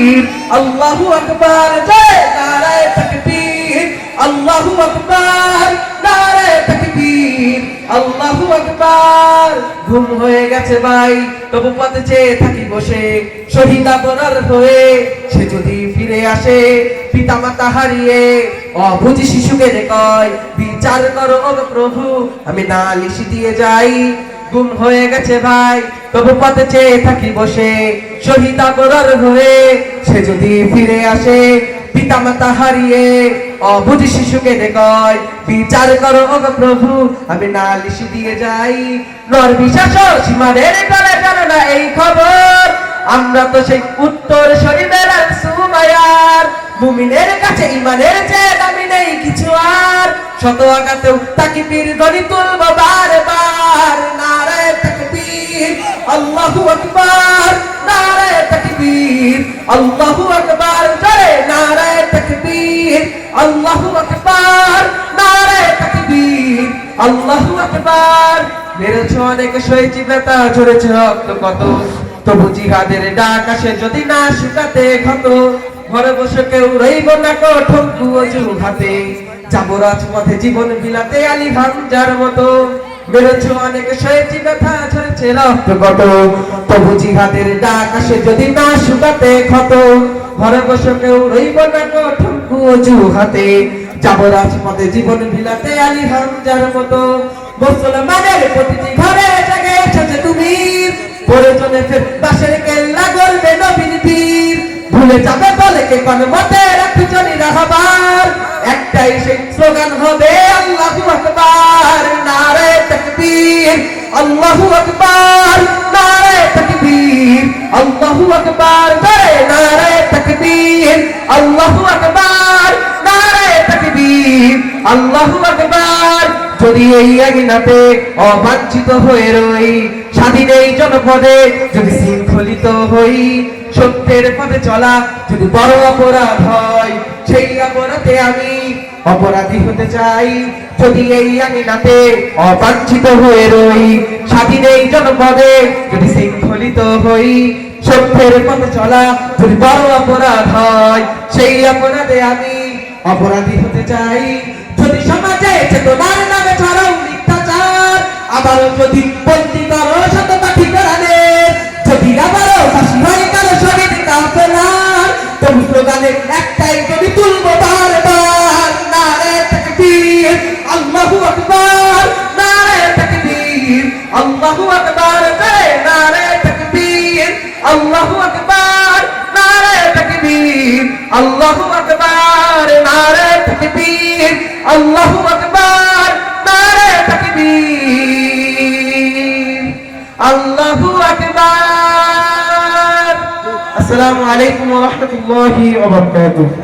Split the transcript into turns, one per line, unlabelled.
তাকবীর, আল্লাহু আকবার, জয় নারায়ে তাকবীর, আল্লাহু আকবার, নারায়ে তাকবীর, আল্লাহু আকবার। ঘুম হয়ে গেছে ভাই, তবু পথে চেয়ে থাকি বসে, শহীদ আবরার হয়ে সে যদি ফিরে আসে, পিতা মাতা হারিয়ে অবুঝি শিশুকে যে কয়, বিচার করো ওগো প্রভু, আমি নালিশ দিয়ে যাই। গুম হয়ে গেছে ভাই, তবু পথে চেয়ে থাকি বসে, শহীদ আবরার হয়ে সে যদি ফিরে আসে, পিতা মাতা হারিয়ে অবুঝি শিশুকে যে কয়, বিচার করো ওগো প্রভু, আমি নালিশ দিয়ে যাই। নর বিশ্বাস সীমানের গলে জানো না এই খবর, আমরা তো সেই উত্তর শরীরের সুমায়ার, মুমিনের কাছে ইমানের চেয়ে দামি নেই কিছু আর, শত আঘাতেও তাকবীর ধ্বনি তুলব বারবার। নারায়ে তাকবীর, আল্লাহু আকবার, নারায়ে তাকবীর, আল্লাহু আকবার, জয় নারায়ে তাকবীর, আল্লাহু আকবার, নারায়ে তাকবীর, আল্লাহু আকবার। মেরেছ অনেক সয়েছি ব্যথা, ঝরেছে রক্ত কত, তবু জিহাদের ডাক আসে যদি না শুকাতে ক্ষত, ঘরে বসে কেউ রইব না ঠঙ্কু অজু হাতে, যাবো রাজপথে জীবন বিলাতে আলী হামজার মতো। বেরোছ অনেক সয়েছি ব্যথা, ঝরেছে রক্ত কত, তবু জিহাদের ডাক আসে যদি না শুকাতে ক্ষত, ঘরে বসে কেউ রইব না ঠঙ্কু অজু হাতে, যাবো রাজপথে জীবন বিলাতে আলী হামজার মতো। মুসলমানের প্রতিটি ঘরে জেগে এসেছে তুমি, প্রয়োজনে ফের বাঁশের কেল্লা গড়বে নবীর পীর, ভুলে যাবে বলে কে কোন মতে রাখি চলি রাহবার, একটাই সেই স্লোগান হবে আল্লাহু আকবার। নারায়ে তাকবীর, আল্লাহু আকবার, নারায়ে তাকবীর, আল্লাহু আকবার, জয় নারায়ে তাকবীর, আল্লাহু আকবার, নারায়ে তাকবীর, আল্লাহু আকবার। যদি এই আঙিনাতে অবাঞ্ছিত হয়ে রই, স্বাধীন এই জনপদে যদি শৃঙ্খলিত হই, সত্যের পথে চলা যদি বড় অপরাধ হয়, সেই অপরাধে আমি অপরাধী হতে চাই। যদি এই আঙিনাতে অবাঞ্ছিত হয়ে রই, স্বাধীন এই জনপদে যদি শৃঙ্খলিত হই, সত্যের পথে চলা যদি বড় অপরাধ হয়, সেই অপরাধে আমি অপরাধী হতে চাই। যদি সমাজে চেতনার নামে ছড়াও মিথ্যাচার, আবারও যদি বন্দী করো সততা ঠিকানাদের, যদি আবারও ফাঁসি হয় কারো শহীদ কাফেলার, তবু স্লোগানে একটাই যদি তুলবো বারবার। নারায়ে তাকবীর, আল্লাহু আকবার, নারায়ে তাকবীর, আল্লাহু আকবার, জয় নারায়ে তাকবীর, আল্লাহু আকবার, নারায়ে তাকবীর, আল্লাহু আকবার, নারায়ে তাকবীর, আল্লাহু আকবার, নারায়ে তাকবীর, আল্লাহু আকবার। আসসালামু আলাইকুম ওয়া রাহমাতুল্লাহি ওয়া বারাকাতুহু।